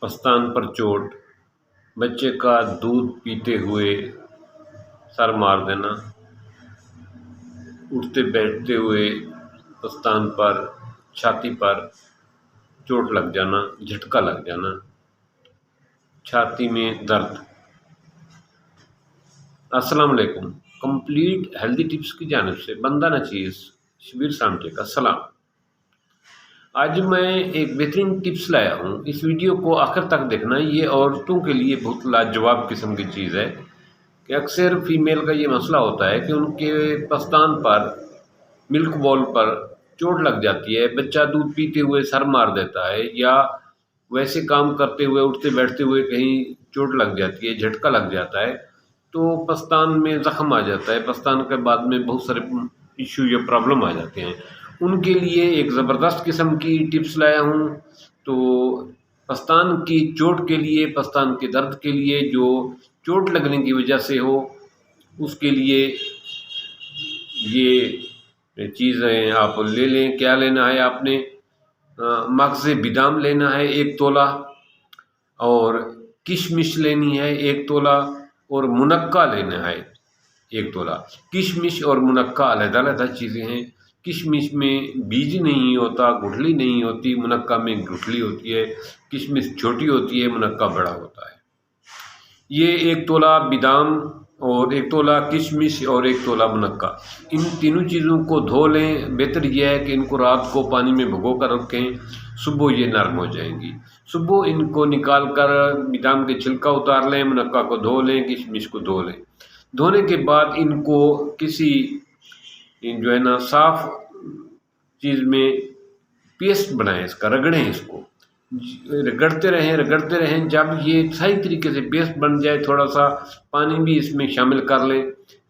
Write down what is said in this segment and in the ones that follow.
پستان پر چوٹ، بچے کا دودھ پیتے ہوئے سر مار دینا، اٹھتے بیٹھتے ہوئے پستان پر، چھاتی پر چوٹ لگ جانا، جھٹکا لگ جانا، چھاتی میں درد۔ السلام علیکم، کمپلیٹ ہیلدی ٹپس کی جانب سے بندہ نچیز شبیر سامٹے کا سلام۔ آج میں ایک بہترین ٹپس لایا ہوں، اس ویڈیو کو آخر تک دیکھنا۔ یہ عورتوں کے لیے بہت لاجواب قسم کی چیز ہے کہ اکثر فیمیل کا یہ مسئلہ ہوتا ہے کہ ان کے پستان پر، ملک بول پر چوٹ لگ جاتی ہے، بچہ دودھ پیتے ہوئے سر مار دیتا ہے، یا ویسے کام کرتے ہوئے اٹھتے بیٹھتے ہوئے کہیں چوٹ لگ جاتی ہے، جھٹکا لگ جاتا ہے، تو پستان میں زخم آ جاتا ہے، پستان کے بعد میں بہت سارے ایشو یا پرابلم آ جاتے ہیں۔ ان کے لیے ایک زبردست قسم کی ٹپس لایا ہوں۔ تو پستان کی چوٹ کے لیے، پستان کے درد کے لیے، جو چوٹ لگنے کی وجہ سے ہو، اس کے لیے یہ چیزیں آپ لے لیں۔ کیا لینا ہے آپ نے؟ مغز بادام لینا ہے 1 تولہ، اور کشمش لینی ہے 1 تولہ، اور منقہ لینا ہے 1 تولہ۔ کشمش اور منقہ علیحدہ علیحدہ چیزیں ہیں۔ کشمش میں بیج نہیں ہوتا، گٹھلی نہیں ہوتی، منقہ میں گٹھلی ہوتی ہے۔ کشمش چھوٹی ہوتی ہے، منقہ بڑا ہوتا ہے۔ یہ 1 تولہ بادام اور 1 تولہ کشمش اور 1 تولہ منقہ، ان تینوں چیزوں کو دھو لیں۔ بہتر یہ ہے کہ ان کو رات کو پانی میں بھگو کر رکھیں، صبح یہ نرم ہو جائیں گی۔ صبح ان کو نکال کر بادام کے چھلکا اتار لیں، منقہ کو دھو لیں، کشمش کو دھو لیں۔ دھونے کے بعد ان کو کسی جو ہے نا صاف چیز میں پیسٹ بنائیں، اس کا رگڑیں، اس کو رگڑتے رہیں۔ جب یہ صحیح طریقے سے پیسٹ بن جائے، تھوڑا سا پانی بھی اس میں شامل کر لیں،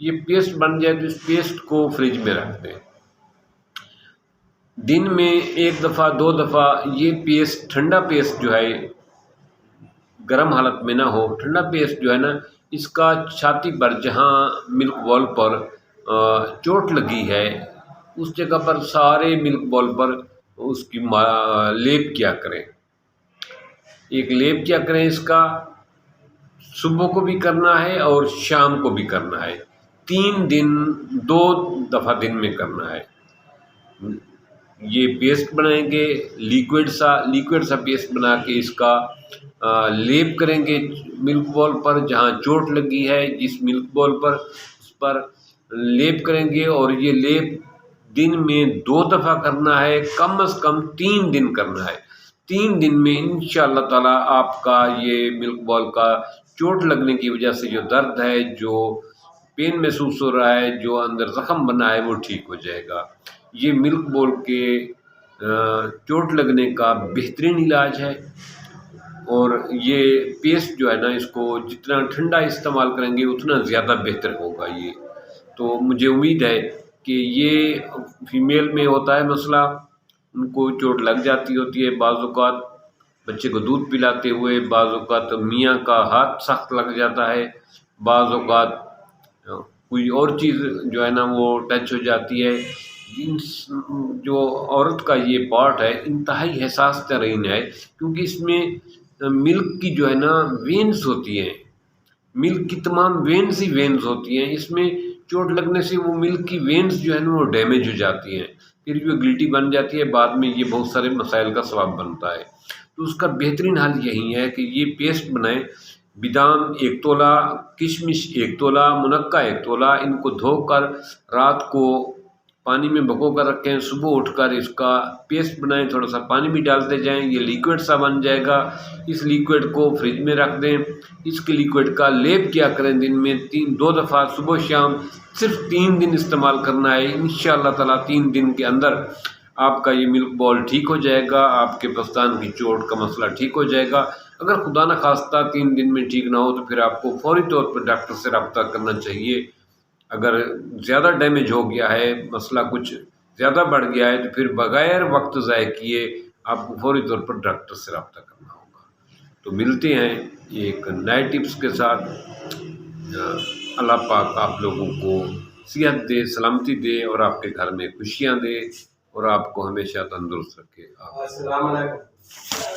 یہ پیسٹ بن جائے تو اس پیسٹ کو فریج میں رکھ دیں۔ دن میں 1 دفعہ 2 دفعہ یہ پیسٹ، ٹھنڈا پیسٹ جو ہے، گرم حالت میں نہ ہو، ٹھنڈا پیسٹ جو ہے نا، اس کا چھاتی پر جہاں ملک بول پر چوٹ لگی ہے، اس جگہ پر سارے ملک بول پر اس کی لیپ کیا کریں۔ ایک لیپ کیا کریں، اس کا صبح کو بھی کرنا ہے اور شام کو بھی کرنا ہے۔ 3 دن 2 دفعہ دن میں کرنا ہے۔ یہ پیسٹ بنائیں گے، لیکوڈ سا پیسٹ بنا کے اس کا لیپ کریں گے ملک بول پر، جہاں چوٹ لگی ہے جس ملک بول پر، اس پر لیپ کریں گے۔ اور یہ لیپ دن میں 2 دفعہ کرنا ہے، کم از کم 3 دن کرنا ہے۔ 3 دن میں انشاءاللہ تعالی آپ کا یہ ملک بول کا چوٹ لگنے کی وجہ سے جو درد ہے، جو پین محسوس ہو رہا ہے، جو اندر زخم بنا ہے، وہ ٹھیک ہو جائے گا۔ یہ ملک بول کے چوٹ لگنے کا بہترین علاج ہے۔ اور یہ پیسٹ جو ہے نا، اس کو جتنا ٹھنڈا استعمال کریں گے اتنا زیادہ بہتر ہوگا یہ۔ تو مجھے امید ہے کہ یہ فیمیل میں ہوتا ہے مسئلہ، ان کو چوٹ لگ جاتی ہوتی ہے، بعض اوقات بچے کو دودھ پلاتے ہوئے، بعض اوقات میاں کا ہاتھ سخت لگ جاتا ہے، بعض اوقات کوئی اور چیز جو ہے نا وہ ٹچ ہو جاتی ہے۔ جو عورت کا یہ پارٹ ہے انتہائی حساس ترین ہے، کیونکہ اس میں ملک کی جو ہے نا وینز ہوتی ہیں، ملک کی تمام وینز ہی وینز ہوتی ہیں۔ اس میں چوٹ لگنے سے وہ ملک کی وینز جو ہے نا وہ ڈیمیج ہو جاتی ہیں، پھر جو گلٹی بن جاتی ہے، بعد میں یہ بہت سارے مسائل کا سبب بنتا ہے۔ تو اس کا بہترین حل یہی ہے کہ یہ پیسٹ بنائیں۔ بادام 1 تولہ، کشمش 1 تولہ، منقہ 1 تولہ، ان کو دھو کر رات کو پانی میں بھگو کر رکھیں، صبح اٹھ کر اس کا پیسٹ بنائیں، تھوڑا سا پانی بھی ڈالتے جائیں، یہ لیکوڈ سا بن جائے گا۔ اس لیکوڈ کو فریج میں رکھ دیں۔ اس کے لیکوڈ کا لیپ کیا کریں، دن میں 2 دفعہ صبح شام، صرف 3 دن استعمال کرنا ہے۔ انشاءاللہ تعالی 3 دن کے اندر آپ کا یہ ملک بول ٹھیک ہو جائے گا، آپ کے پستان کی چوٹ کا مسئلہ ٹھیک ہو جائے گا۔ اگر خدا نخواستہ 3 دن میں ٹھیک نہ ہو تو پھر آپ کو فوری طور پر ڈاکٹر سے رابطہ کرنا چاہیے۔ اگر زیادہ ڈیمیج ہو گیا ہے، مسئلہ کچھ زیادہ بڑھ گیا ہے، تو پھر بغیر وقت ضائع کیے آپ کو فوری طور پر ڈاکٹر سے رابطہ کرنا ہوگا۔ تو ملتے ہیں ایک نئے ٹپس کے ساتھ۔ اللہ پاک آپ لوگوں کو صحت دے، سلامتی دے، اور آپ کے گھر میں خوشیاں دے، اور آپ کو ہمیشہ تندرست رکھے۔ السلام علیکم۔